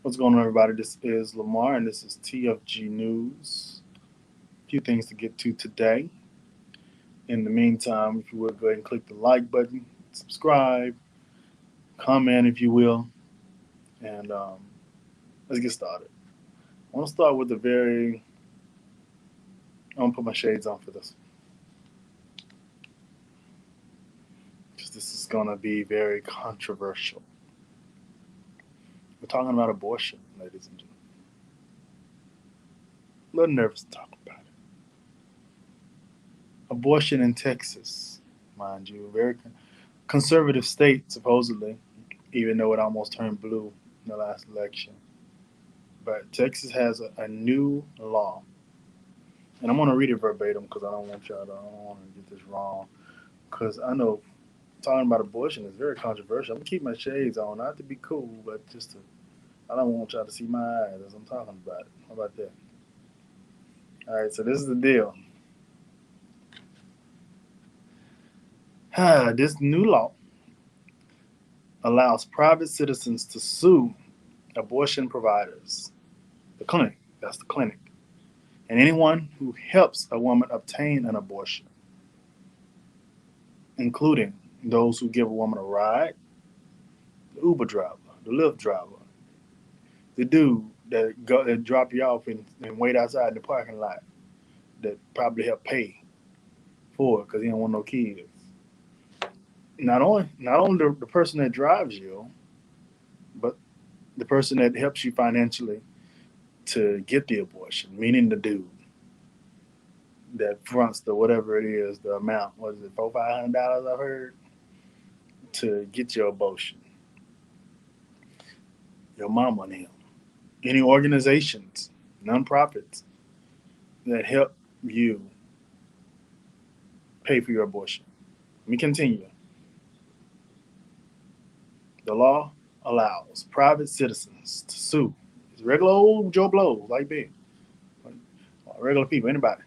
What's going on, everybody? This is Lamar, and this is TFG News. A few things to get to today. In the meantime, if you would go ahead and click the like button, subscribe, comment if you will, and let's get started. I want to start with I'm gonna put my shades on for this because this is gonna be very controversial. We're talking about abortion, ladies and gentlemen. A little nervous to talk about it. Abortion in Texas, mind you, very conservative state supposedly, even though it almost turned blue in the last election. But Texas has a new law, and I'm going to read it verbatim because I don't want to get this wrong. Because I know talking about abortion is very controversial. I'm gonna keep my shades on, not to be cool, but I don't want y'all to see my eyes as I'm talking about it. How about that? All right, so this is the deal. This new law allows private citizens to sue abortion providers, the clinic, that's the clinic, and anyone who helps a woman obtain an abortion, including those who give a woman a ride, the Uber driver, the Lyft driver, the dude that drop you off and wait outside in the parking lot that probably help pay for it because he don't want no kids. Not only the person that drives you, but the person that helps you financially to get the abortion, meaning the dude that fronts the whatever it is, the amount, what is it, $400-500 I've heard, to get your abortion. Your mama and him. Any organizations, nonprofits that help you pay for your abortion. Let me continue. The law allows private citizens to sue. It's regular old Joe Blow, like me, regular people, anybody,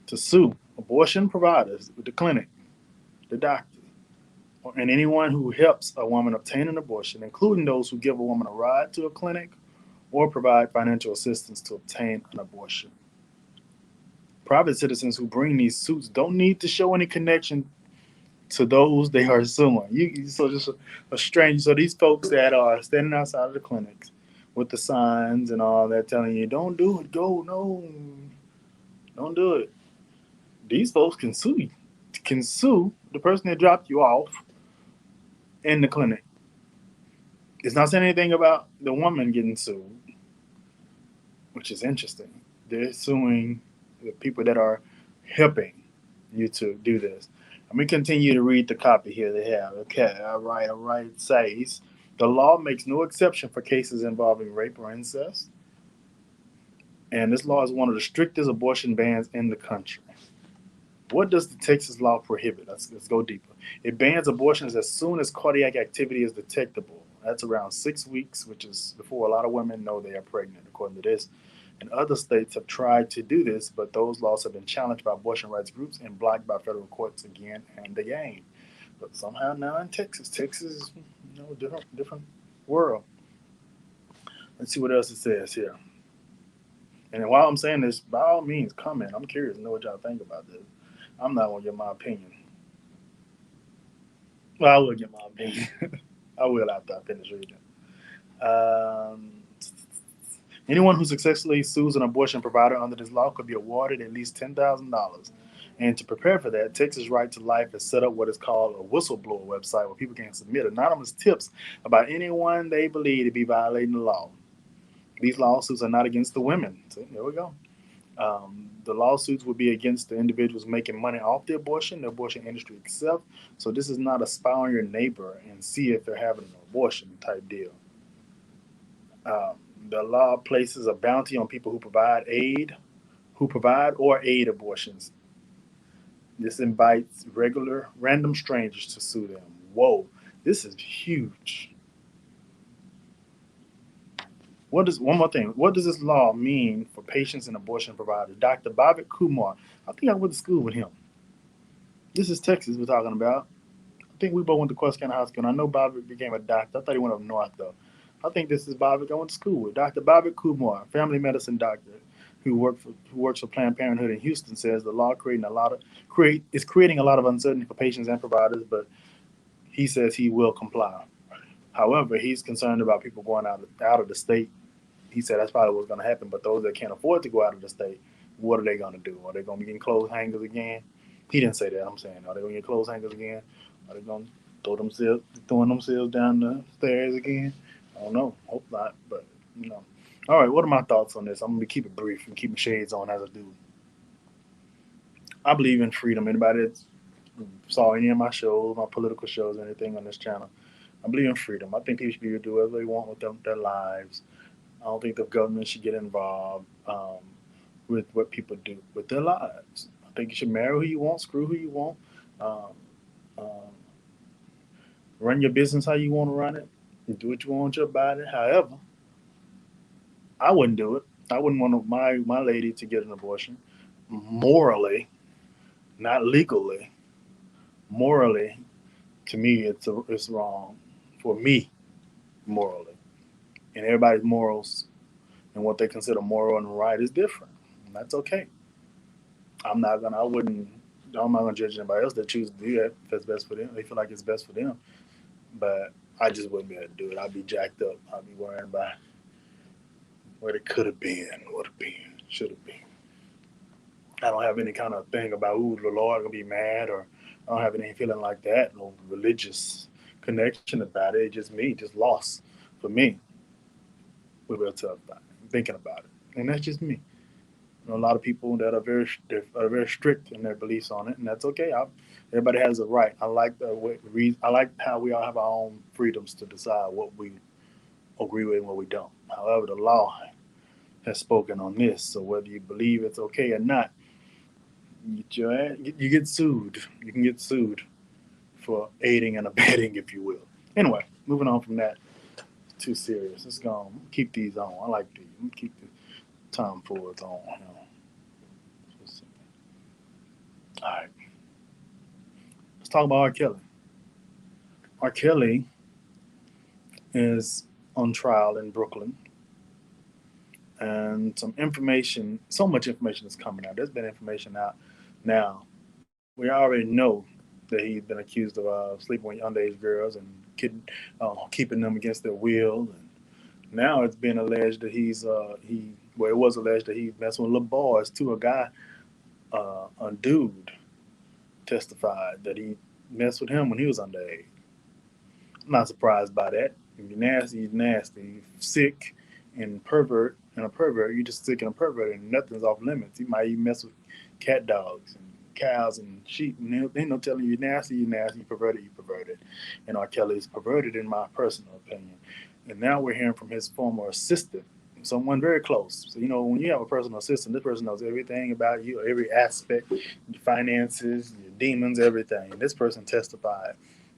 to sue abortion providers, the clinic, the doctor, and anyone who helps a woman obtain an abortion, including those who give a woman a ride to a clinic or provide financial assistance to obtain an abortion. Private citizens who bring these suits don't need to show any connection to those they are suing. So just a stranger. So these folks that are standing outside of the clinics with the signs and all that telling you, don't do it, go, no, don't do it. These folks can sue the person that dropped you off in the clinic. It's not saying anything about the woman getting sued, which is interesting. They're suing the people that are helping you to do this. Let me continue to read the copy here they have. Okay, all right, all right. It says the law makes no exception for cases involving rape or incest, and this law is one of the strictest abortion bans in the country. What does the Texas law prohibit? Let's go deeper. It bans abortions as soon as cardiac activity is detectable. That's around 6 weeks, which is before a lot of women know they are pregnant, according to this. And other states have tried to do this, but those laws have been challenged by abortion rights groups and blocked by federal courts again and again. But somehow now in Texas is different world. Let's see what else it says here. And while I'm saying this, by all means, comment. I'm curious to know what y'all think about this. I'm not gonna give my opinion. Well, I will give my opinion. I will after I finish reading. Um, Anyone who successfully sues an abortion provider under this law could be awarded at least $10,000. And to prepare for that, Texas Right to Life has set up what is called a whistleblower website where people can submit anonymous tips about anyone they believe to be violating the law. These lawsuits are not against the women. So there we go. The lawsuits would be against the individuals making money off the abortion industry itself. So this is not a spy on your neighbor and see if they're having an abortion type deal. Um, the law places a bounty on people who provide or aid abortions. This invites regular random strangers to sue them. Whoa, this is huge. One more thing? What does this law mean for patients and abortion providers? Dr. Bobbitt Kumar. I think I went to school with him. This is Texas we're talking about. I think we both went to Quest County High School. And I know Bobbitt became a doctor. I thought he went up north though. I think this is Bobby. I went to school with Dr. Bobby Kumar, family medicine doctor, who works for Planned Parenthood in Houston. Says the law creating a lot of uncertainty for patients and providers, but he says he will comply. However, he's concerned about people going out of the state. He said that's probably what's going to happen. But those that can't afford to go out of the state, what are they going to do? Are they going to be getting clothes hangers again? He didn't say that. I'm saying, are they going to get clothes hangers again? Are they going to throwing themselves down the stairs again? I don't know. Hope not. But you know. All right. What are my thoughts on this? I'm going to keep it brief and keep my shades on as I do. I believe in freedom. Anybody that saw any of my shows, my political shows, anything on this channel, I believe in freedom. I think people should be able to do whatever they want with their lives. I don't think the government should get involved with what people do with their lives. I think you should marry who you want, screw who you want, um, um, run your business how you want to run it, and do what you want with your body. However, I wouldn't do it. I wouldn't want my lady to get an abortion morally, not legally. Morally, to me, it's wrong for me morally, and everybody's morals and what they consider moral and right is different. And that's okay. I'm not gonna. I wouldn't. I'm not gonna judge anybody else that choose to do that if it's best for them. They feel like it's best for them. But I just wouldn't be able to do it. I'd be jacked up. I'd be worrying about what it could have been, would have been, should have been. I don't have any kind of thing about ooh the Lord gonna be mad or I don't have any feeling like that. No religious connection about it. It's just me, just lost for me. We're real tough about it, thinking about it, and that's just me. A lot of people that are very strict in their beliefs on it, and that's okay. Everybody has a right. I like the way I like how we all have our own freedoms to decide what we agree with and what we don't. However, the law has spoken on this, so whether you believe it's okay or not, you get sued. You can get sued for aiding and abetting, if you will. Anyway, moving on from that. Too serious. Let's go on. Keep these on. I like these. Keep the time forwards on. You know. All right. Let's talk about R. Kelly. R. Kelly is on trial in Brooklyn, and so much information is coming out. There's been information out now. We already know that he's been accused of sleeping with underage girls and keeping them against their will. And now it's been alleged that it was alleged that he messed with little boys too. A dude testified that he messed with him when he was underage. I'm not surprised by that. If you're nasty, you're nasty. You're sick and a pervert, you're just sick and a pervert, and nothing's off limits. You might even mess with cat dogs and cows and sheep, and they ain't no telling you you're nasty, you perverted, you perverted. And R. Kelly is perverted, in my personal opinion. And now we're hearing from his former assistant, someone very close. So, when you have a personal assistant, this person knows everything about you, every aspect, your finances, your demons, everything. And this person testified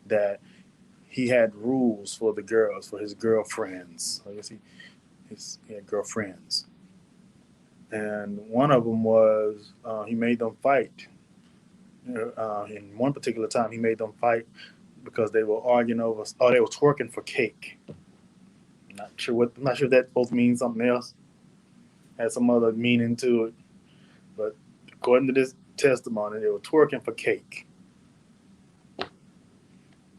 that he had rules for the girls, for his girlfriends. I guess he had girlfriends. And one of them was he made them fight. In one particular time, he made them fight because they were arguing over, they were twerking for cake. I'm not sure if that both means something else, had some other meaning to it. But according to this testimony, they were twerking for cake.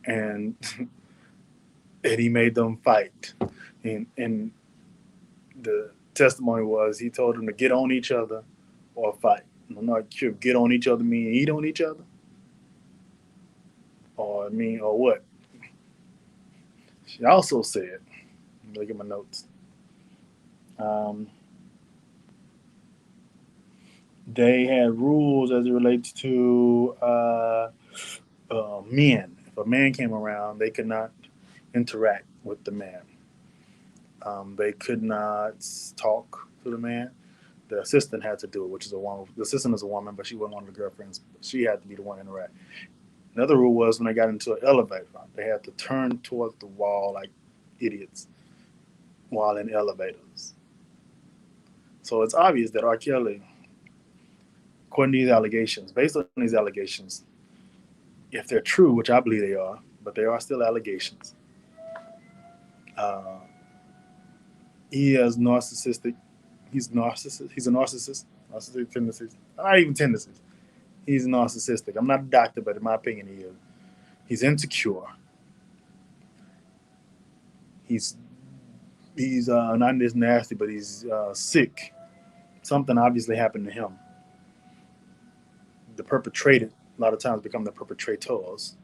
And and he made them fight. And the testimony was he told them to get on each other or fight. I'm not sure if get on each other mean eat on each other or what. She also said, look at my notes. Um, they had rules as it relates to men. If a man came around, they could not interact with the man. They could not talk to the man. The assistant had to do it, which is a woman. The assistant is a woman, but she wasn't one of the girlfriends. She had to be the one to interact. Another rule was when they got into an elevator, they had to turn towards the wall like idiots while in elevators. So it's obvious that R. Kelly, according to these allegations, based on these allegations, if they're true, which I believe they are, but they are still allegations, uh, he has narcissistic. He's narcissist. He's a narcissist. Narcissistic tendencies. Not even tendencies. He's narcissistic. I'm not a doctor, but in my opinion, he is. He's insecure. He's he's not just nasty, but he's sick. Something obviously happened to him. The perpetrated a lot of times become the perpetrators,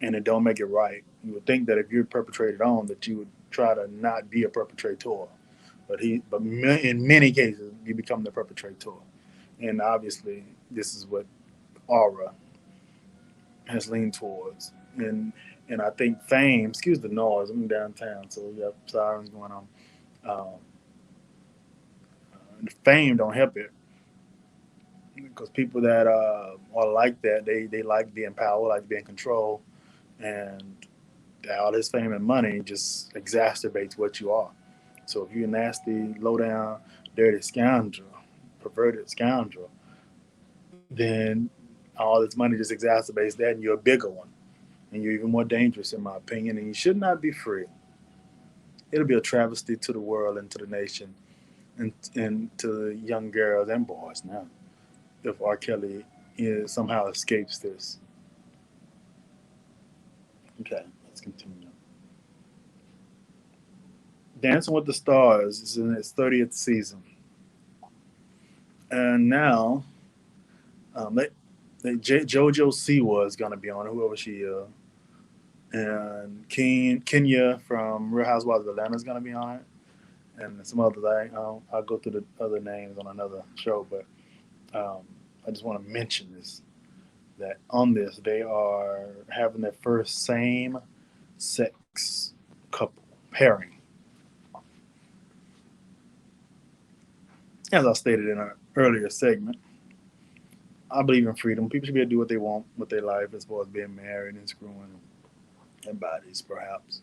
and it don't make it right. You would think that if you're perpetrated on, that you would try to not be a perpetrator, but in many cases, you become the perpetrator, and obviously, this is what aura has leaned towards, and I think fame. Excuse the noise. I'm downtown, so we got sirens going on. Um, Fame don't help it because people that are like that, they like being power, like being control, and all this fame and money just exacerbates what you are. So if you're a nasty, low down, dirty scoundrel, perverted scoundrel, then all this money just exacerbates that, and you're a bigger one, and you're even more dangerous, in my opinion. And you should not be free. It'll be a travesty to the world and to the nation, and to young girls and boys now if R. Kelly somehow escapes this. Okay, let's continue. Dancing with the Stars is in its 30th season, and now JoJo Siwa is going to be on it, whoever she is, and Kenya from Real Housewives of Atlanta is going to be on it, and some others. I'll go through the other names on another show, but um, I just want to mention this that on this they are having their first same sex couple pairing. As I stated in an earlier segment, I believe in freedom. People should be able to do what they want with their life as far as being married and screwing and bodies, perhaps.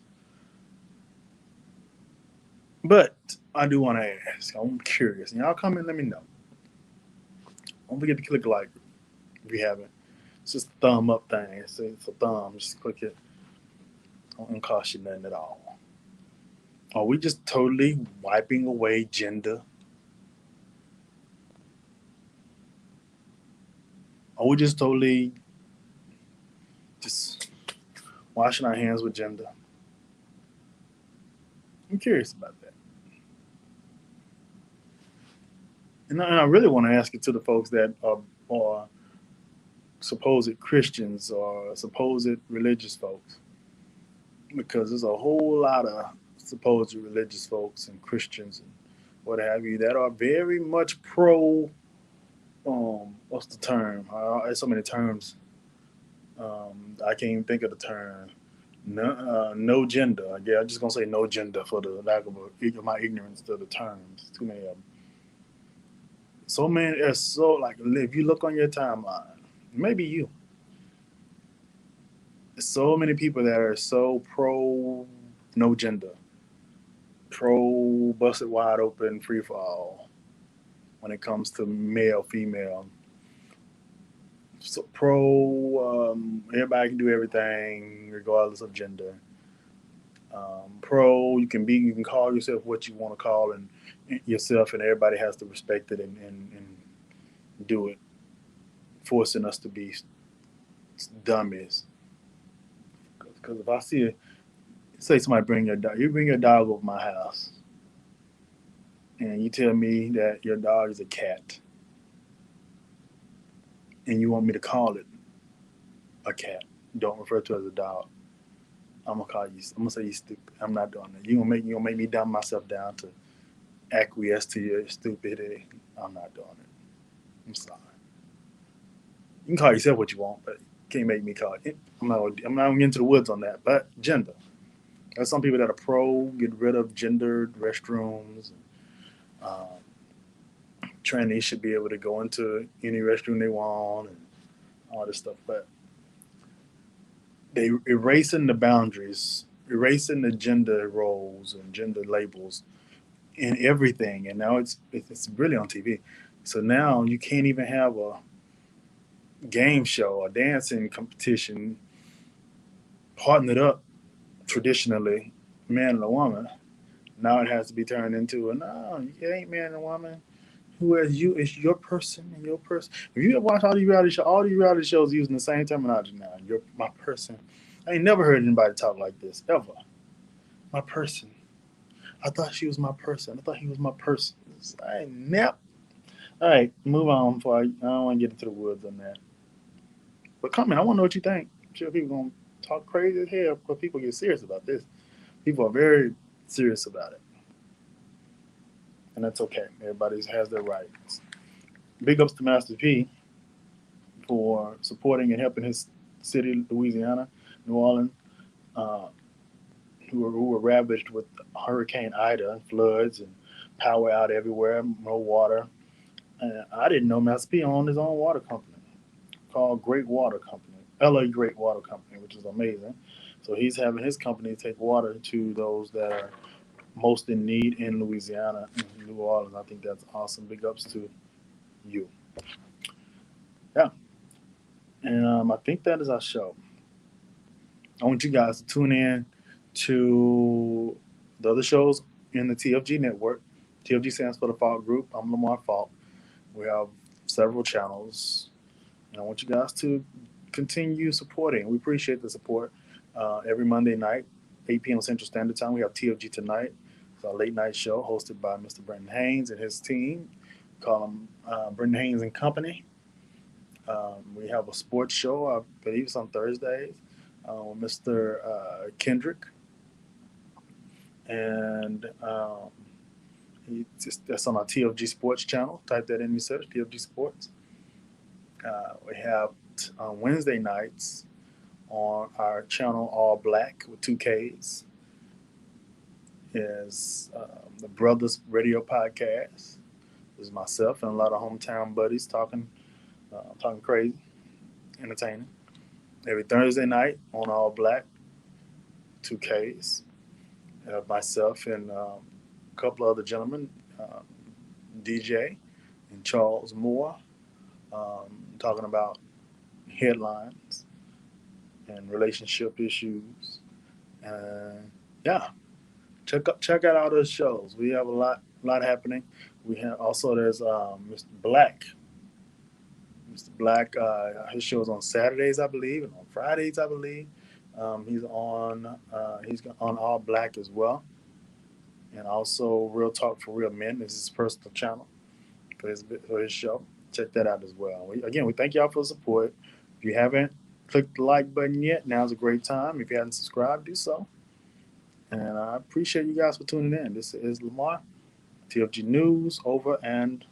But I do want to ask. I'm curious, and y'all come and let me know. Don't forget to click like if you haven't. It's just a thumb up thing. It's a thumb. Just click it. Don't cost you nothing at all. Are we just totally wiping away gender? Are we just totally just washing our hands with gender? I'm curious about that. And I really want to ask it to the folks that are supposed Christians or supposed religious folks, because there's a whole lot of supposed religious folks and Christians and what have you that are very much pro. What's the term? There's so many terms. I can't even think of the term. No, no gender. Yeah, I'm just gonna say no gender for the lack of my ignorance to the terms. Too many of them. So many. There's so like if you look on your timeline, maybe you. So many people that are so pro no gender, pro busted wide open free fall when it comes to male female. So pro everybody can do everything regardless of gender. Pro you can call yourself what you want to call and yourself, and everybody has to respect it and do it, forcing us to be dummies. Because if I see it, say somebody bring your dog, you bring your dog over my house, and you tell me that your dog is a cat, and you want me to call it a cat, don't refer to it as a dog. I'm gonna call you. I'm gonna say you stupid. I'm not doing that. You gonna make me dumb myself down to acquiesce to your stupidity. I'm not doing it. I'm sorry. You can call yourself what you want, but you can't make me call it. I'm not gonna get into the woods on that. But gender. There's some people that are pro get rid of gendered restrooms. Um, Trannies should be able to go into any restroom they want and all this stuff. But they erasing the boundaries, erasing the gender roles and gender labels in everything. And now it's really on TV. So now you can't even have a game show, a dancing competition partnered up traditionally, man and a woman. Now it has to be turned into a no, you ain't man and woman. Who is you? It's your person and your person. If you watch all these reality shows using the same terminology now. You're my person. I ain't never heard anybody talk like this ever. My person. I thought she was my person. I thought he was my person. I ain't never. All right, move on. Before I don't want to get into the woods on that. But comment. I want to know what you think. I'm sure people gonna talk crazy as hell, but people get serious about this. People are very serious about it, and that's okay. Everybody has their rights. Big ups to Master P for supporting and helping his city, Louisiana, New Orleans, uh, who were ravaged with Hurricane Ida and floods and power out everywhere, no water. And I didn't know Master P owned his own water company called Great Water Company, LA Great Water Company, which is amazing. So he's having his company take water to those that are most in need in Louisiana and New Orleans. I think that's awesome. Big ups to you. Yeah. And I think that is our show. I want you guys to tune in to the other shows in the TFG network. TFG stands for the Faulk Group. I'm Lamar Faulk. We have several channels, and I want you guys to continue supporting. We appreciate the support. Every Monday night, 8 p.m. Central Standard Time, we have TFG Tonight. It's our late night show hosted by Mr. Brenton Haynes and his team. Call him Brenton Haynes and Company. We have a sports show, I believe it's on Thursdays, with Mr. Kendrick. And that's on our TFG Sports channel. Type that in yourself, TFG Sports. We have on Wednesday nights on our channel All Black with 2Ks is the Brothers Radio Podcast. This is myself and a lot of hometown buddies talking crazy, entertaining. Every Thursday night on All Black, 2Ks. Myself and a couple of other gentlemen, DJ and Charles Moore, talking about headlines and relationship issues. And yeah, check out all those shows. We have a lot happening. We have also there's Mr. Black. Mr. Black, his show is on Saturdays, I believe, and on Fridays, I believe. He's on All Black as well, and also Real Talk for Real Men is his personal channel for his show. Check that out as well. We thank y'all for the support. If you haven't clicked the like button yet, now's a great time. If you haven't subscribed, do so. And I appreciate you guys for tuning in. This is Lamar, TFG News, over and